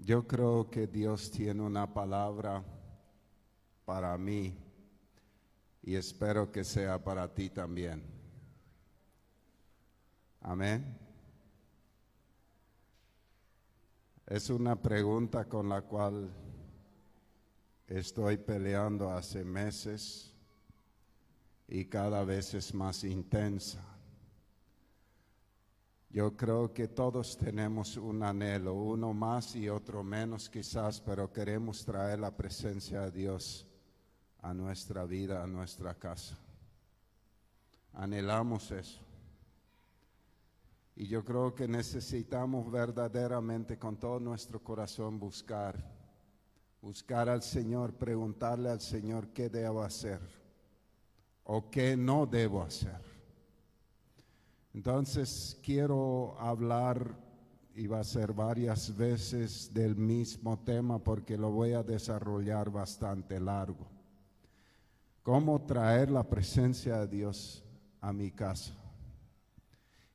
Yo creo que Dios tiene una palabra para mí y espero que sea para ti también. Amén. Es una pregunta con la cual estoy peleando hace meses y cada vez es más intensa. Yo creo que todos tenemos un anhelo, uno más y otro menos quizás, pero queremos traer la presencia de Dios a nuestra vida, a nuestra casa. Anhelamos eso. Y yo creo que necesitamos verdaderamente con todo nuestro corazón buscar al Señor, preguntarle al Señor qué debo hacer o qué no debo hacer. Entonces quiero hablar, y va a ser varias veces del mismo tema porque lo voy a desarrollar bastante largo. ¿Cómo traer la presencia de Dios a mi casa?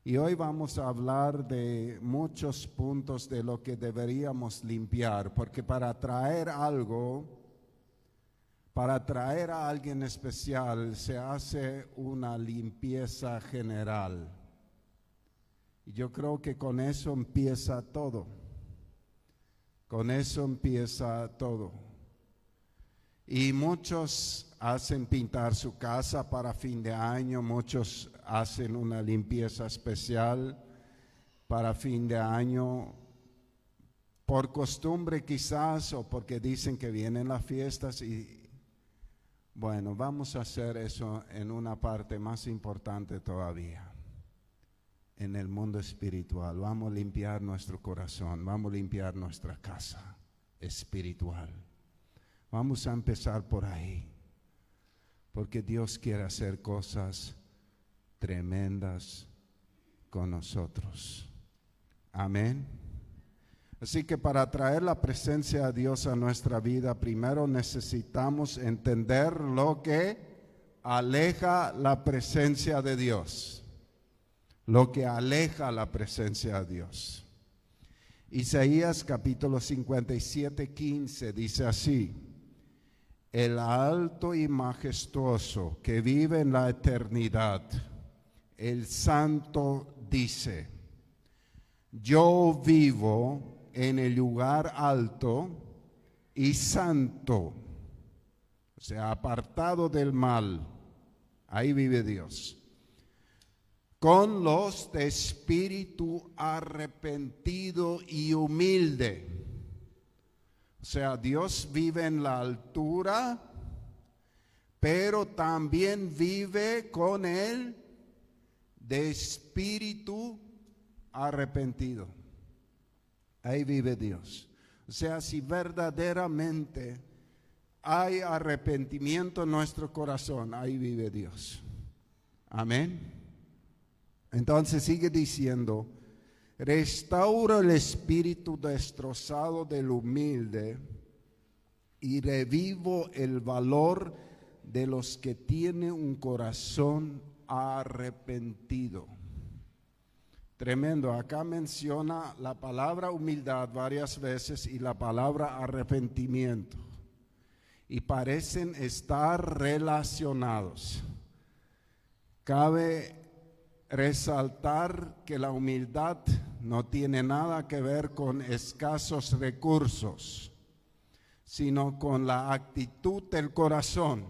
Y hoy vamos a hablar de muchos puntos de lo que deberíamos limpiar, porque para traer algo, para traer a alguien especial, se hace una limpieza general. Y yo creo que con eso empieza todo. Con eso empieza todo. Y muchos hacen pintar su casa para fin de año, muchos hacen una limpieza especial para fin de año, por costumbre quizás, o porque dicen que vienen las fiestas. Y bueno, vamos a hacer eso en una parte más importante todavía. En el mundo espiritual, vamos a limpiar nuestro corazón, vamos a limpiar nuestra casa espiritual. Vamos a empezar por ahí, porque Dios quiere hacer cosas tremendas con nosotros. Amén. Así que para traer la presencia de Dios a nuestra vida, primero necesitamos entender lo que aleja la presencia de Dios. Lo que aleja la presencia de Dios. Isaías capítulo 57:15 dice así: el alto y majestuoso que vive en la eternidad, el santo dice: yo vivo en el lugar alto y santo, o sea, apartado del mal. Ahí vive Dios. Con los de espíritu arrepentido y humilde. O sea, Dios vive en la altura, pero también vive con el de espíritu arrepentido. Ahí vive Dios. O sea, si verdaderamente hay arrepentimiento en nuestro corazón, ahí vive Dios. Amén. Entonces sigue diciendo: restaura el espíritu destrozado del humilde y revivo el valor de los que tienen un corazón arrepentido. Tremendo. Acá menciona la palabra humildad varias veces y la palabra arrepentimiento, y parecen estar relacionados. Cabe resaltar que la humildad no tiene nada que ver con escasos recursos, sino con la actitud del corazón.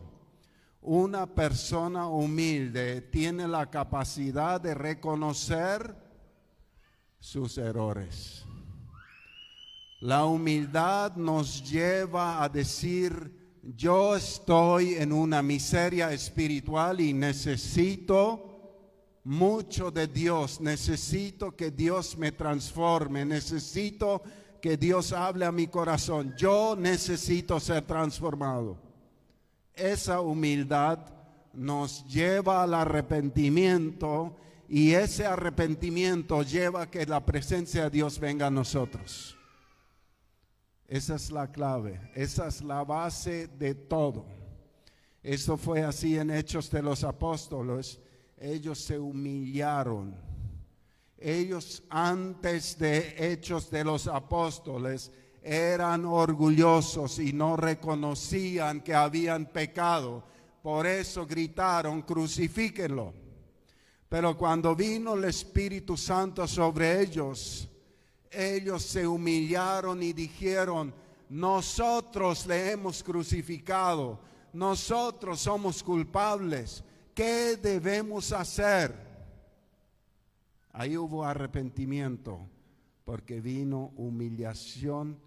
Una persona humilde tiene la capacidad de reconocer sus errores. La humildad nos lleva a decir: yo estoy en una miseria espiritual y necesito mucho de Dios, necesito que Dios me transforme, necesito que Dios hable a mi corazón, yo necesito ser transformado. Esa humildad nos lleva al arrepentimiento, y ese arrepentimiento lleva a que la presencia de Dios venga a nosotros. Esa es la clave, esa es la base de todo. Eso fue así en Hechos de los Apóstoles. Ellos se humillaron. Ellos, antes de Hechos de los Apóstoles, eran orgullosos y no reconocían que habían pecado. Por eso gritaron, crucifíquenlo. Pero cuando vino el Espíritu Santo sobre ellos, ellos se humillaron y dijeron, nosotros le hemos crucificado, nosotros somos culpables, ¿qué debemos hacer? Ahí hubo arrepentimiento, porque vino humillación,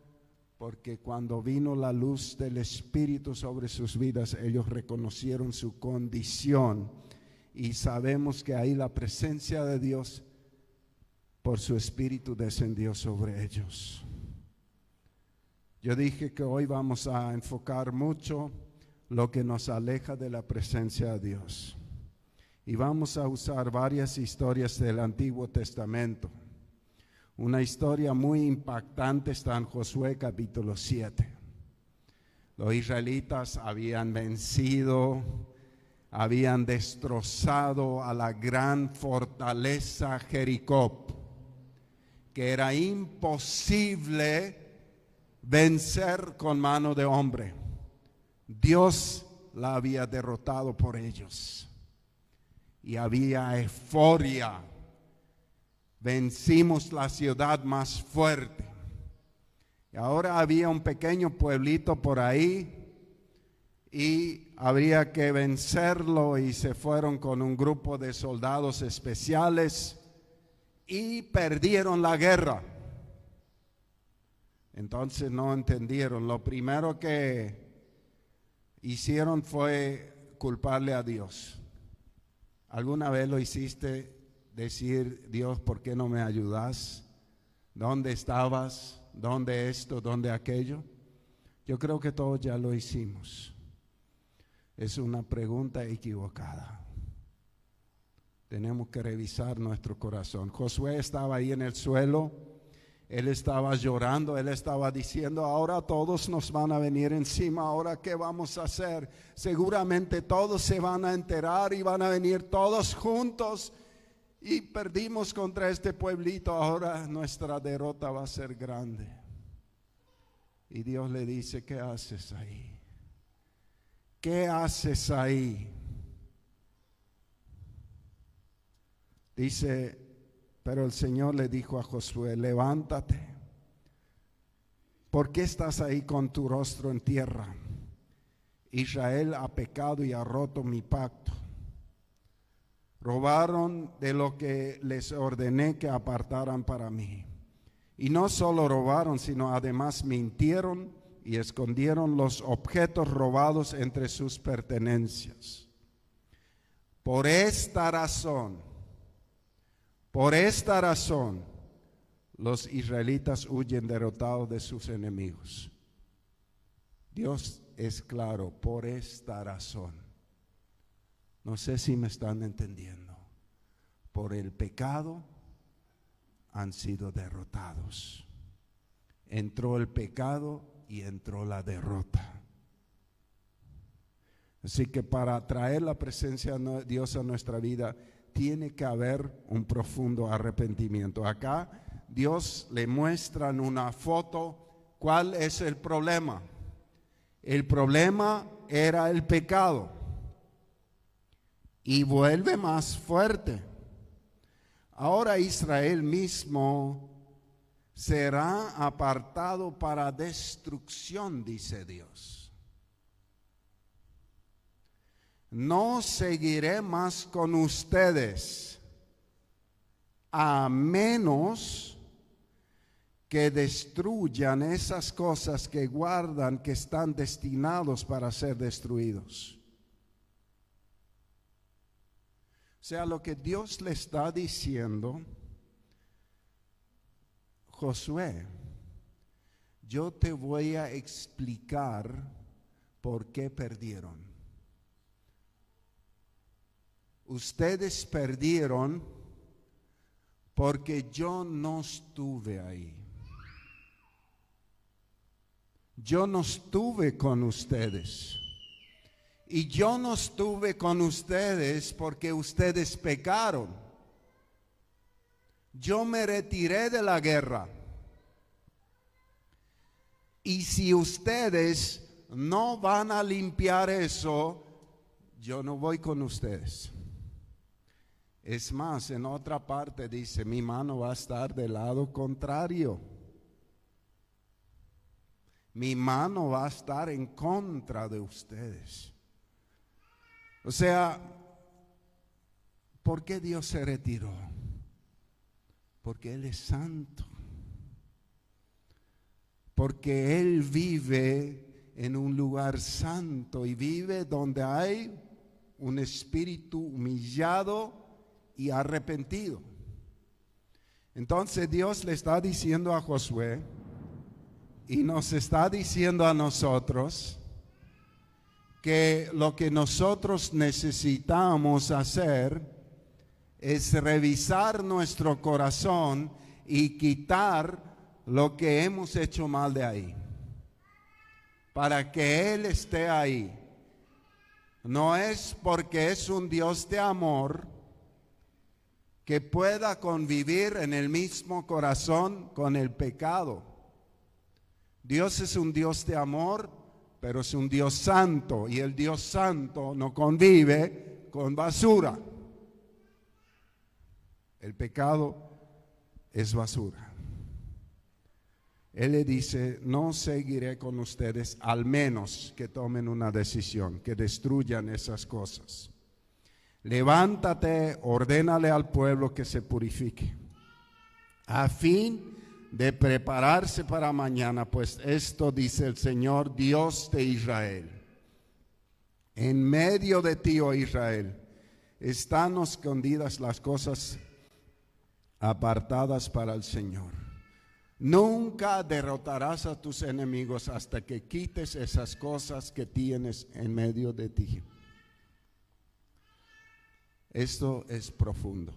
porque cuando vino la luz del Espíritu sobre sus vidas, ellos reconocieron su condición, y sabemos que ahí la presencia de Dios por su Espíritu descendió sobre ellos. Yo dije que hoy vamos a enfocar mucho lo que nos aleja de la presencia de Dios. Y vamos a usar varias historias del Antiguo Testamento. Una historia muy impactante está en Josué capítulo 7. Los israelitas habían vencido, habían destrozado a la gran fortaleza Jericó, que era imposible vencer con mano de hombre. Dios la había derrotado por ellos. Y había euforia. Vencimos la ciudad más fuerte. Y ahora había un pequeño pueblito por ahí y habría que vencerlo, y se fueron con un grupo de soldados especiales y perdieron la guerra. Entonces no entendieron. Lo primero que hicieron fue culparle a Dios. ¿Alguna vez lo hiciste? Decir, Dios, ¿por qué no me ayudas? ¿Dónde estabas? ¿Dónde esto? ¿Dónde aquello? Yo creo que todos ya lo hicimos. Es una pregunta equivocada. Tenemos que revisar nuestro corazón. Josué estaba ahí en el suelo, él estaba llorando, él estaba diciendo, ahora todos nos van a venir encima, ahora ¿qué vamos a hacer? Seguramente todos se van a enterar y van a venir todos juntos, y perdimos contra este pueblito, ahora nuestra derrota va a ser grande. Y Dios le dice, ¿qué haces ahí? ¿Qué haces ahí? Dice, pero el Señor le dijo a Josué, levántate. ¿Por qué estás ahí con tu rostro en tierra? Israel ha pecado y ha roto mi pacto. Robaron de lo que les ordené que apartaran para mí. Y no solo robaron, sino además mintieron y escondieron los objetos robados entre sus pertenencias. Por esta razón, los israelitas huyen derrotados de sus enemigos. Dios es claro, por esta razón. No sé si me están entendiendo. Por el pecado han sido derrotados. Entró el pecado y entró la derrota. Así que para traer la presencia de Dios a nuestra vida, tiene que haber un profundo arrepentimiento. Acá Dios le muestra en una foto cuál es el problema. El problema era el pecado. Y vuelve más fuerte. Ahora Israel mismo será apartado para destrucción, dice Dios. No seguiré más con ustedes, a menos que destruyan esas cosas que guardan, que están destinados para ser destruidos. O sea, lo que Dios le está diciendo, Josué, yo te voy a explicar por qué perdieron. Ustedes perdieron porque yo no estuve ahí. Yo no estuve con ustedes. Y yo no estuve con ustedes porque ustedes pecaron. Yo me retiré de la guerra. Y si ustedes no van a limpiar eso, yo no voy con ustedes. Es más, en otra parte dice, mi mano va a estar del lado contrario. Mi mano va a estar en contra de ustedes. O sea, ¿por qué Dios se retiró? Porque Él es santo. Porque Él vive en un lugar santo y vive donde hay un espíritu humillado y arrepentido. Entonces Dios le está diciendo a Josué y nos está diciendo a nosotros que lo que nosotros necesitamos hacer es revisar nuestro corazón y quitar lo que hemos hecho mal de ahí, para que Él esté ahí. No es porque es un Dios de amor que pueda convivir en el mismo corazón con el pecado. Dios es un Dios de amor, pero es un Dios santo, y el Dios santo no convive con basura. El pecado es basura. Él le dice, no seguiré con ustedes, al menos que tomen una decisión, que destruyan esas cosas. Levántate, ordénale al pueblo que se purifique, a fin de prepararse para mañana, pues esto dice el Señor, Dios de Israel. En medio de ti, oh Israel, están escondidas las cosas apartadas para el Señor. Nunca derrotarás a tus enemigos hasta que quites esas cosas que tienes en medio de ti. Esto es profundo.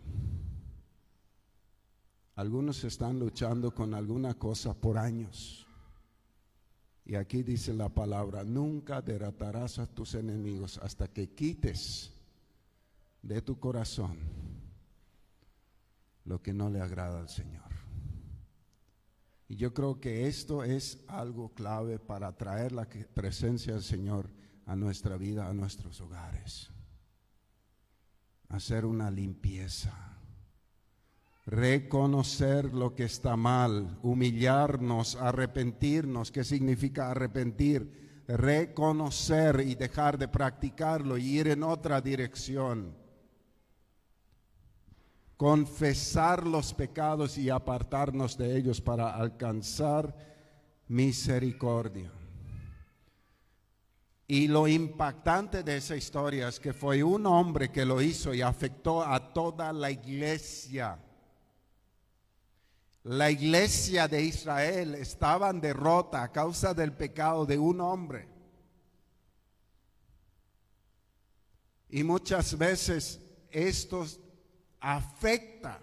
Algunos están luchando con alguna cosa por años. Y aquí dice la palabra, nunca derrotarás a tus enemigos hasta que quites de tu corazón lo que no le agrada al Señor. Y yo creo que esto es algo clave para traer la presencia del Señor a nuestra vida, a nuestros hogares. Hacer una limpieza. Reconocer lo que está mal, humillarnos, arrepentirnos. ¿Qué significa arrepentir? Reconocer y dejar de practicarlo y ir en otra dirección. Confesar los pecados y apartarnos de ellos para alcanzar misericordia. Y lo impactante de esa historia es que fue un hombre que lo hizo y afectó a toda la iglesia. La iglesia de Israel estaba en derrota a causa del pecado de un hombre. Y muchas veces estos afecta.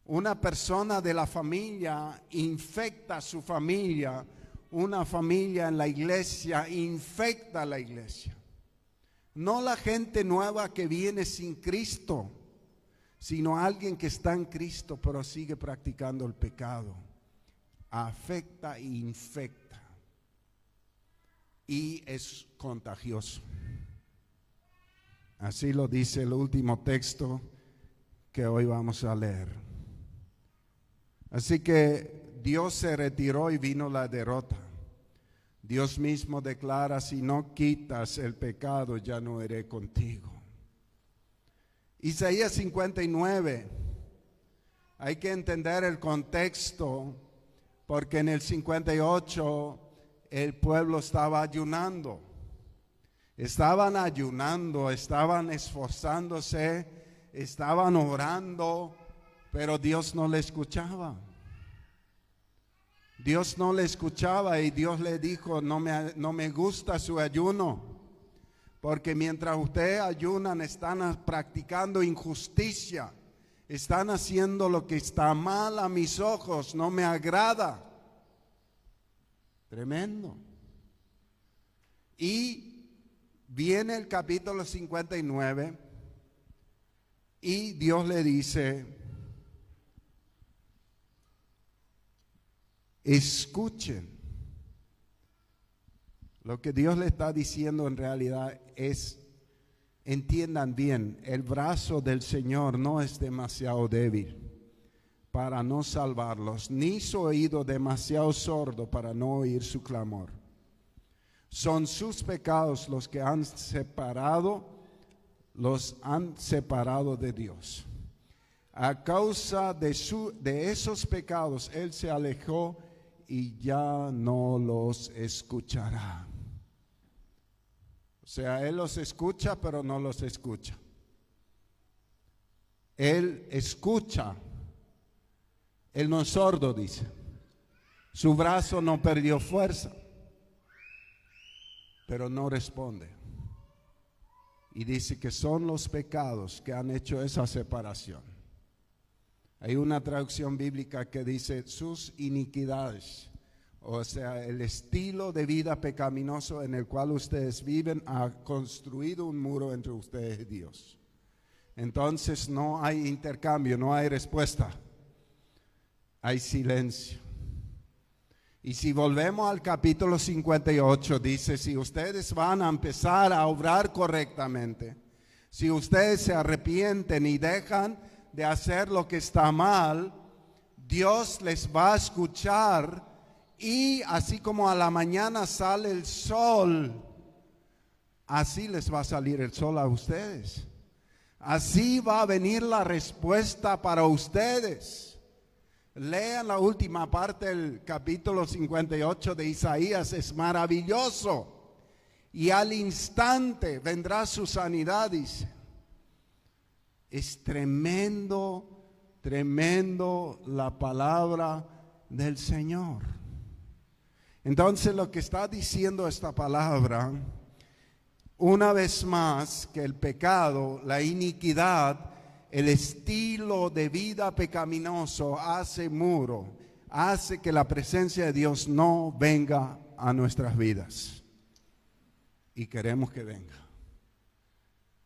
Una persona de la familia infecta a su familia, una familia en la iglesia infecta a la iglesia. No la gente nueva que viene sin Cristo, sino alguien que está en Cristo pero sigue practicando el pecado. Afecta e infecta y es contagioso. Así lo dice el último texto que hoy vamos a leer. Así que Dios se retiró y vino la derrota. Dios mismo declara, si no quitas el pecado, ya no iré contigo. Isaías 59, hay que entender el contexto, porque en el 58 el pueblo estaba ayunando. Estaban ayunando, estaban esforzándose, estaban orando, pero Dios no le escuchaba. Dios no le escuchaba y Dios le dijo, no me gusta su ayuno, porque mientras ustedes ayunan están practicando injusticia, están haciendo lo que está mal a mis ojos, no me agrada. Tremendo. Y viene el capítulo 59 y Dios le dice, escuchen Lo que Dios le está diciendo en realidad es, entiendan bien, el brazo del Señor no es demasiado débil para no salvarlos, ni su oído demasiado sordo para no oír su clamor. Son sus pecados los que los han separado de Dios. A causa de esos pecados, Él se alejó y ya no los escuchará. O sea, Él los escucha, pero no los escucha. Él escucha. Él no es sordo, dice. Su brazo no perdió fuerza, pero no responde. Y dice que son los pecados que han hecho esa separación. Hay una traducción bíblica que dice sus iniquidades, o sea, el estilo de vida pecaminoso en el cual ustedes viven ha construido un muro entre ustedes y Dios. Entonces no hay intercambio, no hay respuesta, hay silencio. Y si volvemos al capítulo 58, dice, si ustedes van a empezar a obrar correctamente, si ustedes se arrepienten y dejan de hacer lo que está mal, Dios les va a escuchar, y así como a la mañana sale el sol, así les va a salir el sol a ustedes. Así va a venir la respuesta para ustedes. Lean la última parte del capítulo 58 de Isaías, es maravilloso. Y al instante vendrá su sanidad, dice. Es tremendo, tremendo la palabra del Señor. Entonces lo que está diciendo esta palabra, una vez más, que el pecado, la iniquidad, el estilo de vida pecaminoso hace muro, hace que la presencia de Dios no venga a nuestras vidas. Y queremos que venga.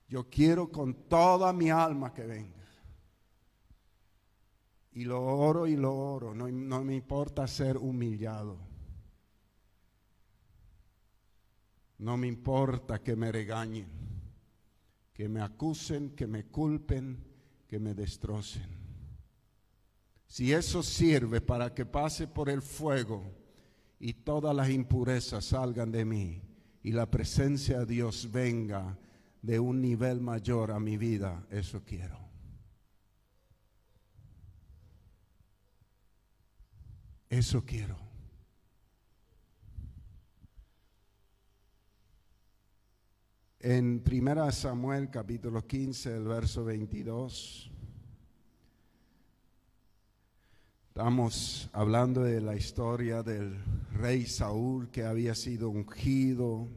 Yo quiero con toda mi alma que venga. Y lo oro, no me importa ser humillado. No me importa que me regañen, que me acusen, que me culpen, que me destrocen. Si eso sirve para que pase por el fuego y todas las impurezas salgan de mí y la presencia de Dios venga de un nivel mayor a mi vida, eso quiero. Eso quiero. En 1 Samuel capítulo 15, el verso 22, estamos hablando de la historia del rey Saúl que había sido ungido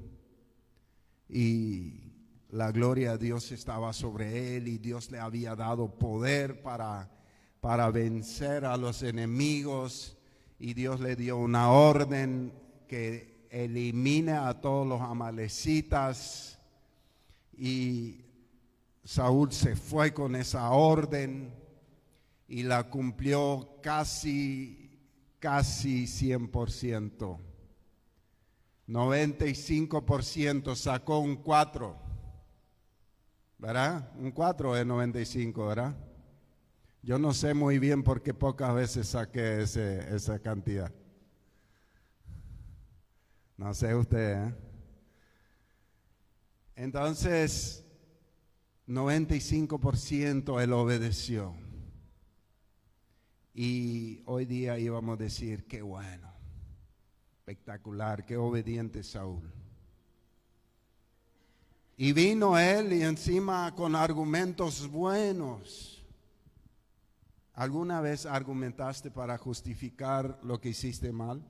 y la gloria de Dios estaba sobre él y Dios le había dado poder para vencer a los enemigos, y Dios le dio una orden que elimine a todos los amalecitas, y Saúl se fue con esa orden y la cumplió casi 100%. 95% sacó un 4, ¿verdad? Un 4 es 95, ¿verdad? Yo no sé muy bien porque pocas veces saqué esa cantidad. No sé usted, ¿eh? Entonces, 95% él obedeció. Y hoy día íbamos a decir, qué bueno, espectacular, qué obediente Saúl. Y vino él y encima con argumentos buenos. ¿Alguna vez argumentaste para justificar lo que hiciste mal?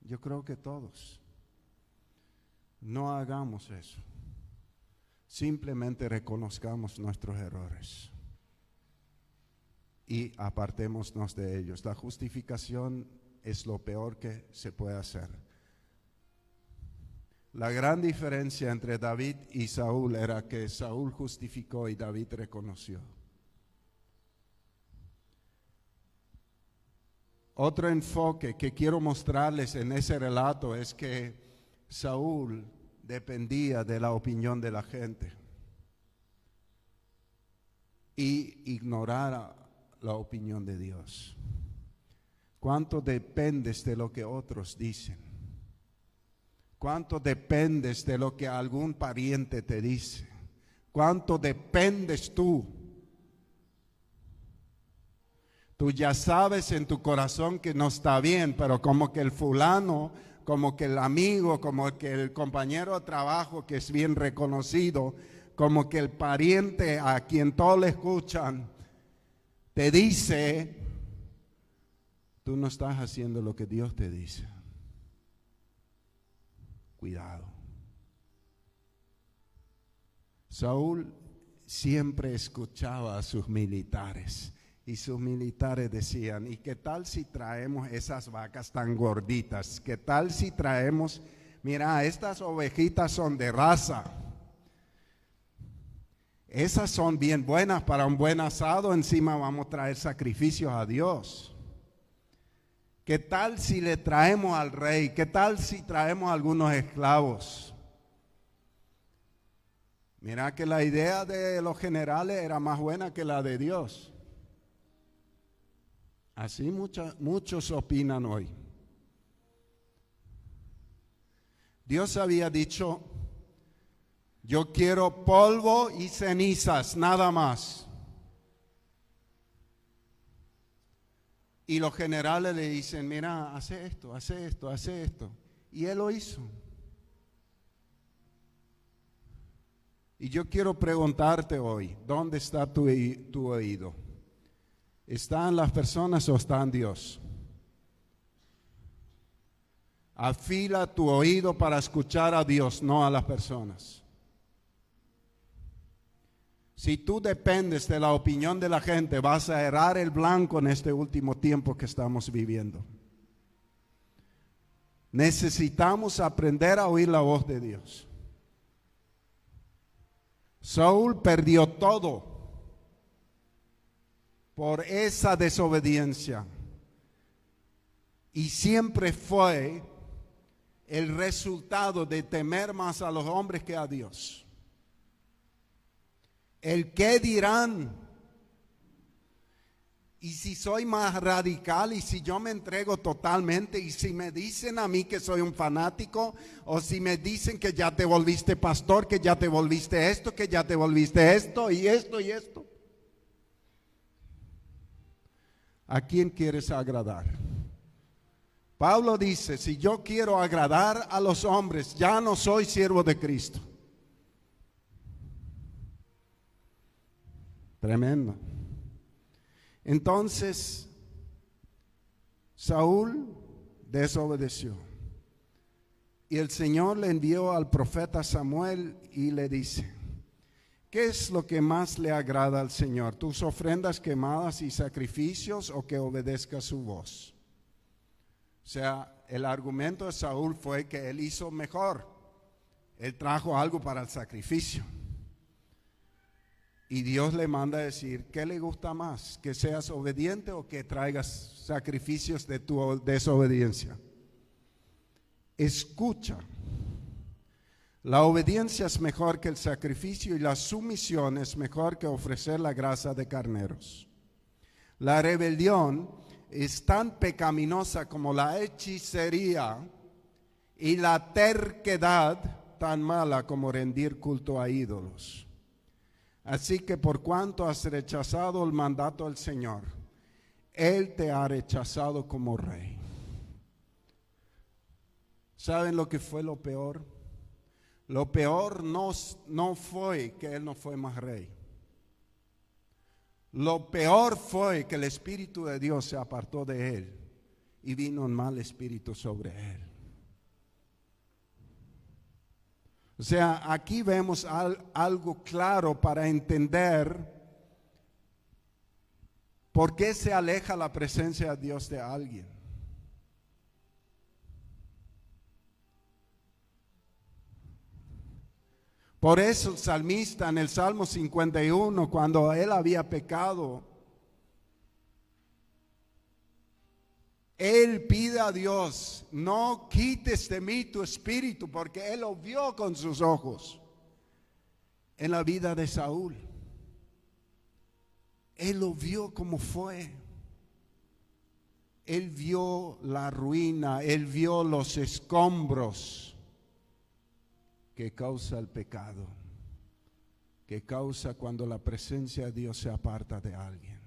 Yo creo que todos. No hagamos eso. Simplemente reconozcamos nuestros errores y apartémonos de ellos. La justificación es lo peor que se puede hacer. La gran diferencia entre David y Saúl era que Saúl justificó y David reconoció. Otro enfoque que quiero mostrarles en ese relato es que Saúl dependía de la opinión de la gente y ignorara la opinión de Dios. ¿Cuánto dependes de lo que otros dicen? ¿Cuánto dependes de lo que algún pariente te dice? ¿Cuánto dependes tú? Tú ya sabes en tu corazón que no está bien, pero como que el fulano, como que el amigo, como que el compañero de trabajo que es bien reconocido, como que el pariente a quien todos le escuchan, te dice, tú no estás haciendo lo que Dios te dice. Cuidado. Saúl siempre escuchaba a sus militares y sus militares decían, ¿y qué tal si traemos esas vacas tan gorditas? ¿Qué tal si traemos, mira, estas ovejitas son de raza? Esas son bien buenas para un buen asado, encima vamos a traer sacrificios a Dios. ¿Qué tal si le traemos al rey? ¿Qué tal si traemos algunos esclavos? Mira que la idea de los generales era más buena que la de Dios. Así muchos opinan hoy. Dios había dicho, yo quiero polvo y cenizas, nada más. Y los generales le dicen, mira, hace esto, hace esto, hace esto. Y él lo hizo. Y yo quiero preguntarte hoy, ¿dónde está tu oído? ¿Está en las personas o está en Dios? Afila tu oído para escuchar a Dios, no a las personas. Si tú dependes de la opinión de la gente, vas a errar el blanco en este último tiempo que estamos viviendo. Necesitamos aprender a oír la voz de Dios. Saúl perdió todo por esa desobediencia y siempre fue el resultado de temer más a los hombres que a Dios. El qué dirán. Y si soy más radical y si yo me entrego totalmente y si me dicen a mí que soy un fanático o si me dicen que ya te volviste pastor, que ya te volviste esto, que ya te volviste esto y esto y esto. ¿A quién quieres agradar? Pablo dice, si yo quiero agradar a los hombres, ya no soy siervo de Cristo. Tremendo. Entonces, Saúl desobedeció. Y el Señor le envió al profeta Samuel y le dice, ¿qué es lo que más le agrada al Señor? ¿Tus ofrendas quemadas y sacrificios o que obedezca su voz? O sea, el argumento de Saúl fue que él hizo mejor. Él trajo algo para el sacrificio. Y Dios le manda a decir, ¿qué le gusta más? ¿Que seas obediente o que traigas sacrificios de tu desobediencia? Escucha. La obediencia es mejor que el sacrificio y la sumisión es mejor que ofrecer la grasa de carneros. La rebelión es tan pecaminosa como la hechicería y la terquedad tan mala como rendir culto a ídolos. Así que por cuanto has rechazado el mandato del Señor, Él te ha rechazado como rey. ¿Saben lo que fue lo peor? Lo peor no fue que Él no fue más rey. Lo peor fue que el Espíritu de Dios se apartó de Él y vino un mal espíritu sobre Él. O sea, aquí vemos algo claro para entender por qué se aleja la presencia de Dios de alguien. Por eso el salmista en el Salmo 51, cuando él había pecado, Él pide a Dios, no quites de mí tu espíritu, porque él lo vio con sus ojos en la vida de Saúl. Él lo vio como fue. Él vio la ruina, él vio los escombros que causa el pecado, que causa cuando la presencia de Dios se aparta de alguien.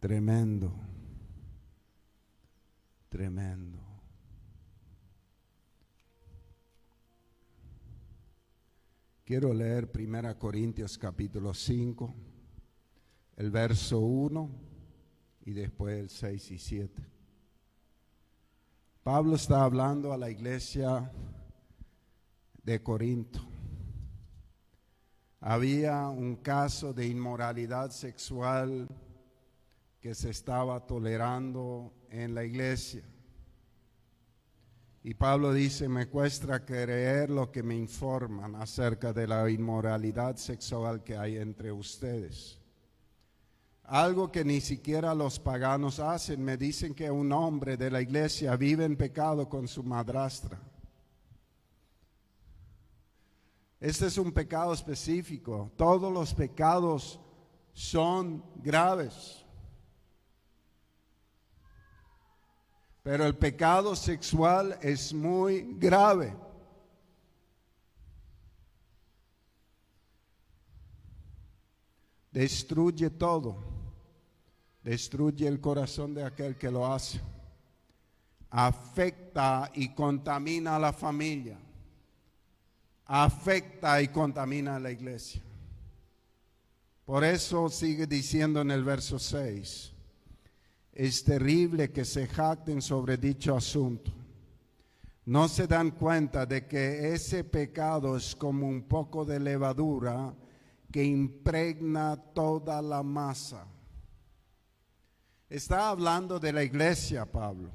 Tremendo, tremendo. Quiero leer 1 Corintios capítulo 5, el verso 1 y después el 6 y 7. Pablo está hablando a la iglesia de Corinto. Había un caso de inmoralidad sexual que se estaba tolerando en la iglesia. Y Pablo dice, me cuesta creer lo que me informan acerca de la inmoralidad sexual que hay entre ustedes. Algo que ni siquiera los paganos hacen. Me dicen que un hombre de la iglesia vive en pecado con su madrastra. Este es un pecado específico. Todos los pecados son graves. Pero el pecado sexual es muy grave. Destruye todo. Destruye el corazón de aquel que lo hace. Afecta y contamina a la familia. Afecta y contamina a la iglesia. Por eso sigue diciendo en el verso 6. Es terrible que se jacten sobre dicho asunto. No se dan cuenta de que ese pecado es como un poco de levadura que impregna toda la masa. Está hablando de la iglesia, Pablo.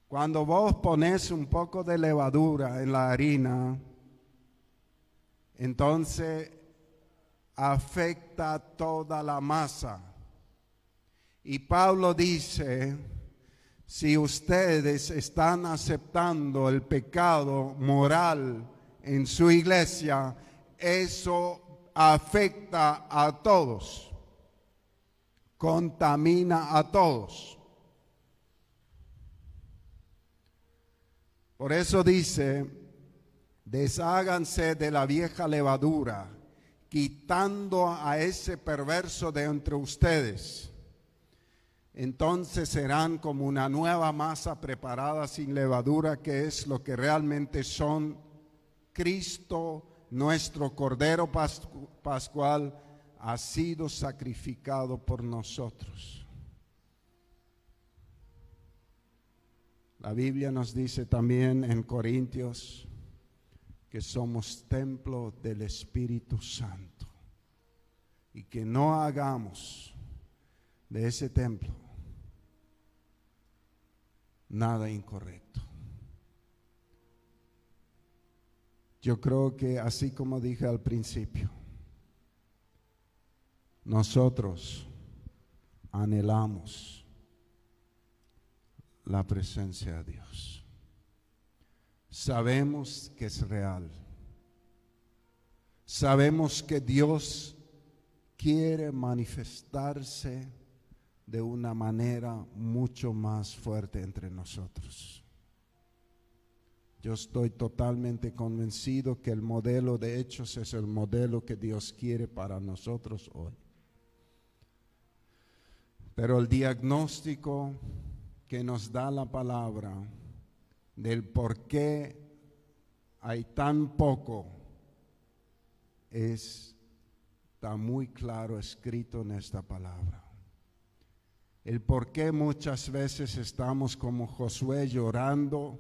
Cuando vos pones un poco de levadura en la harina, entonces afecta toda la masa. Y Pablo dice, si ustedes están aceptando el pecado moral en su iglesia, eso afecta a todos, contamina a todos. Por eso dice, desháganse de la vieja levadura, quitando a ese perverso de entre ustedes. Entonces serán como una nueva masa preparada sin levadura, que es lo que realmente son. Cristo, nuestro Cordero Pascual, ha sido sacrificado por nosotros. La Biblia nos dice también en Corintios que somos templo del Espíritu Santo y que no hagamos de ese templo nada incorrecto. Yo creo que así como dije al principio, nosotros anhelamos la presencia de Dios. Sabemos que es real. Sabemos que Dios quiere manifestarse de una manera mucho más fuerte entre nosotros. Yo estoy totalmente convencido que el modelo de Hechos es el modelo que Dios quiere para nosotros hoy. Pero el diagnóstico que nos da la palabra del por qué hay tan poco está muy claro escrito en esta palabra. El por qué muchas veces estamos como Josué llorando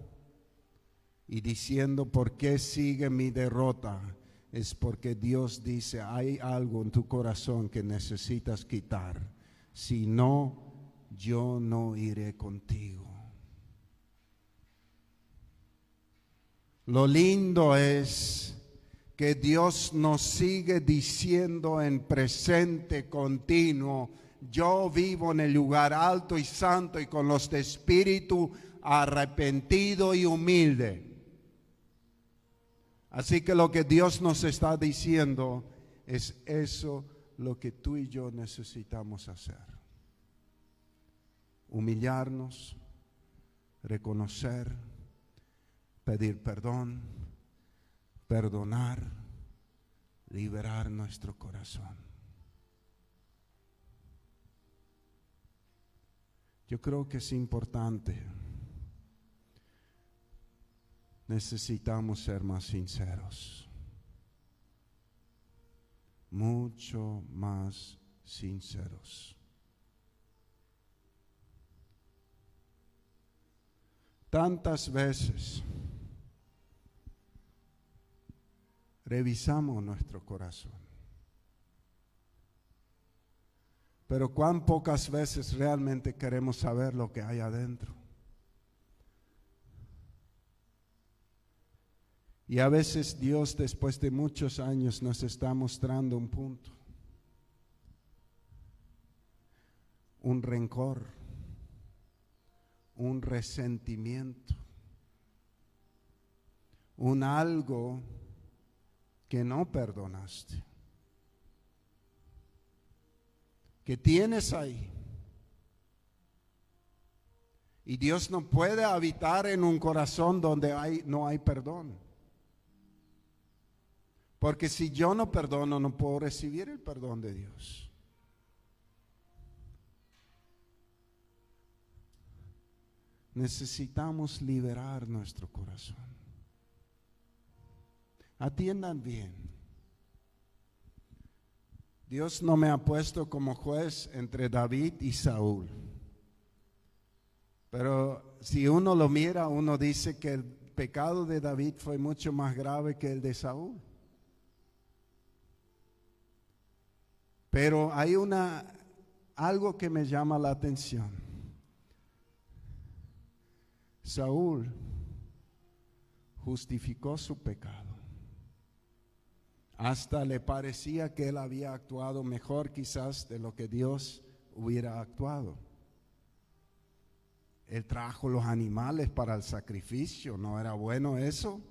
y diciendo ¿por qué sigue mi derrota? Es porque Dios dice hay algo en tu corazón que necesitas quitar. Si no, yo no iré contigo. Lo lindo es que Dios nos sigue diciendo en presente continuo, yo vivo en el lugar alto y santo y con los de espíritu arrepentido y humilde. Así que lo que Dios nos está diciendo es eso lo que tú y yo necesitamos hacer. Humillarnos, reconocer, pedir perdón, perdonar, liberar nuestro corazón. Yo creo que es importante. Necesitamos ser más sinceros. Mucho más sinceros. Tantas veces revisamos nuestro corazón, pero cuán pocas veces realmente queremos saber lo que hay adentro. Y a veces Dios, después de muchos años, nos está mostrando un punto, un rencor, un resentimiento, un algo que no perdonaste, que tienes ahí. Y Dios no puede habitar en un corazón donde no hay perdón. Porque si yo no perdono, no puedo recibir el perdón de Dios. Necesitamos liberar nuestro corazón. Atiendan bien. Dios no me ha puesto como juez entre David y Saúl. Pero si uno lo mira, uno dice que el pecado de David fue mucho más grave que el de Saúl. Pero hay algo que me llama la atención. Saúl justificó su pecado. Hasta le parecía que él había actuado mejor quizás de lo que Dios hubiera actuado. Él trajo los animales para el sacrificio, ¿no era bueno eso?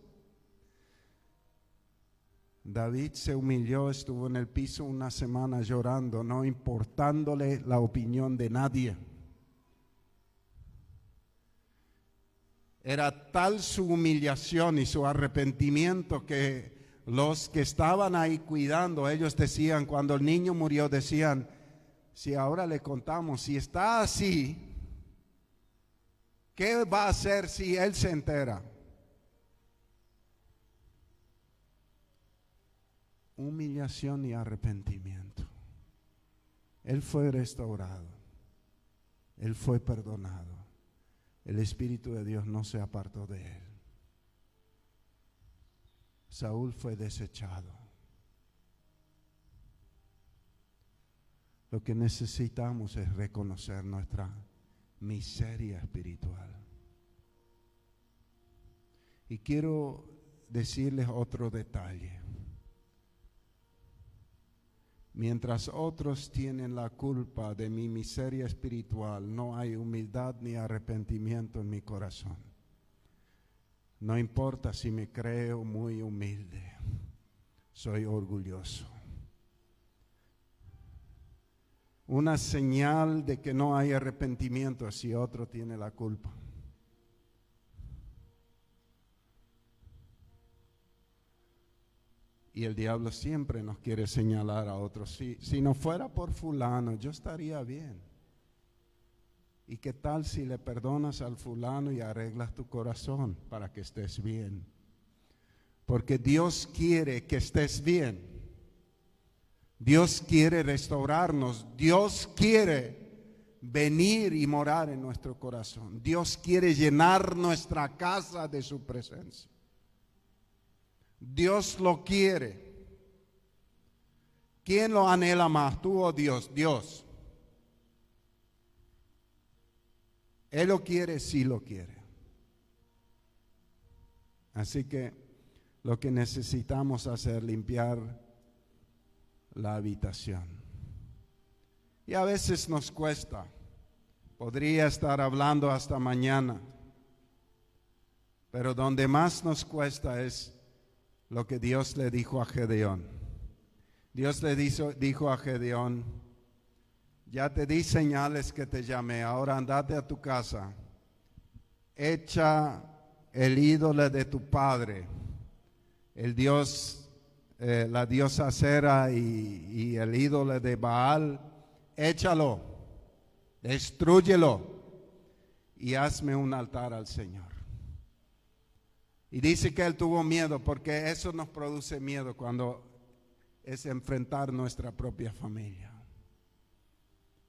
David se humilló, estuvo en el piso una semana llorando, no importándole la opinión de nadie. Era tal su humillación y su arrepentimiento que los que estaban ahí cuidando, ellos decían, cuando el niño murió, decían, si ahora le contamos, si está así, ¿qué va a hacer si él se entera? Humillación y arrepentimiento. Él fue restaurado. Él fue perdonado. El Espíritu de Dios no se apartó de él. Saúl fue desechado. Lo que necesitamos es reconocer nuestra miseria espiritual. Y quiero decirles otro detalle. Mientras otros tienen la culpa de mi miseria espiritual, no hay humildad ni arrepentimiento en mi corazón. No importa si me creo muy humilde, soy orgulloso. Una señal de que no hay arrepentimiento si otro tiene la culpa. Y el diablo siempre nos quiere señalar a otros. Si no fuera por fulano, yo estaría bien. ¿Y qué tal si le perdonas al fulano y arreglas tu corazón para que estés bien? Porque Dios quiere que estés bien. Dios quiere restaurarnos. Dios quiere venir y morar en nuestro corazón. Dios quiere llenar nuestra casa de su presencia. Dios lo quiere. ¿Quién lo anhela más, tú o Dios? Dios. Él lo quiere, sí lo quiere. Así que lo que necesitamos hacer es limpiar la habitación. Y a veces nos cuesta. Podría estar hablando hasta mañana. Pero donde más nos cuesta es lo que Dios le dijo a Gedeón. Dios le dijo a Gedeón: ya te di señales que te llamé, ahora andate a tu casa. Echa el ídolo de tu padre, el dios, la diosa Acera y el ídolo de Baal, échalo, destrúyelo y hazme un altar al Señor. Y dice que él tuvo miedo, porque eso nos produce miedo cuando es enfrentar nuestra propia familia.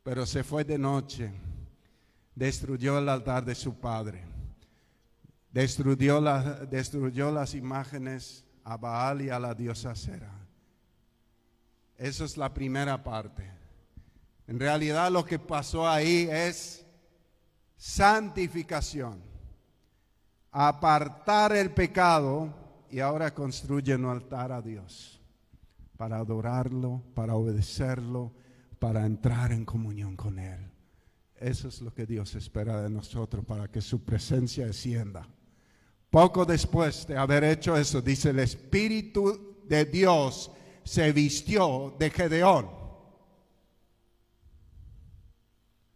Pero se fue de noche, destruyó el altar de su padre, destruyó las imágenes a Baal y a la diosa Acera. Eso es la primera parte. En realidad lo que pasó ahí es santificación. Apartar el pecado, y ahora construye un altar a Dios para adorarlo, para obedecerlo, para entrar en comunión con Él. Eso es lo que Dios espera de nosotros, para que su presencia descienda. Poco después de haber hecho eso, dice: el Espíritu de Dios se vistió de Gedeón.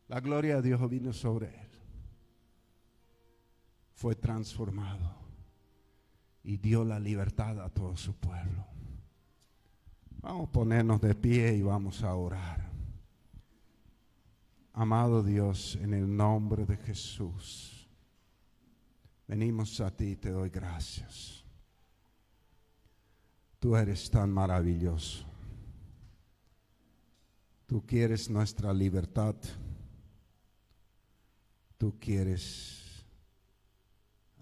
La gloria de Dios vino sobre él. Fue transformado y dio la libertad a todo su pueblo. Vamos a ponernos de pie y vamos a orar. Amado Dios, en el nombre de Jesús, venimos a ti y te doy gracias. Tú eres tan maravilloso. Tú quieres nuestra libertad. Tú quieres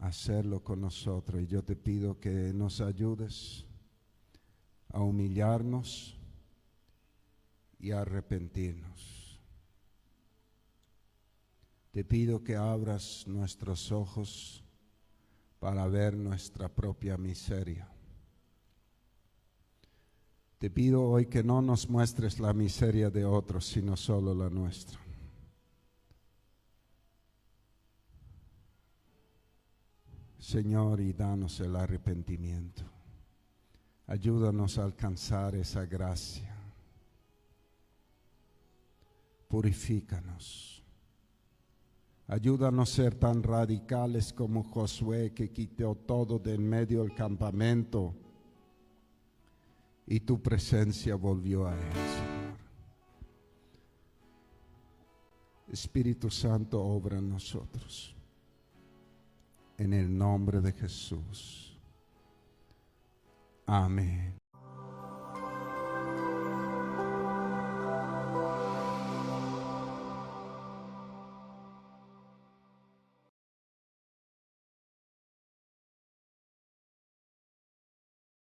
hacerlo con nosotros, y yo te pido que nos ayudes a humillarnos y a arrepentirnos. Te pido que abras nuestros ojos para ver nuestra propia miseria. Te pido hoy que no nos muestres la miseria de otros, sino solo la nuestra. Señor, y danos el arrepentimiento. Ayúdanos a alcanzar esa gracia. Purifícanos. Ayúdanos a ser tan radicales como Josué, que quitó todo de en medio del campamento y tu presencia volvió a él, Señor. Espíritu Santo, obra en nosotros. En el nombre de Jesús. Amén.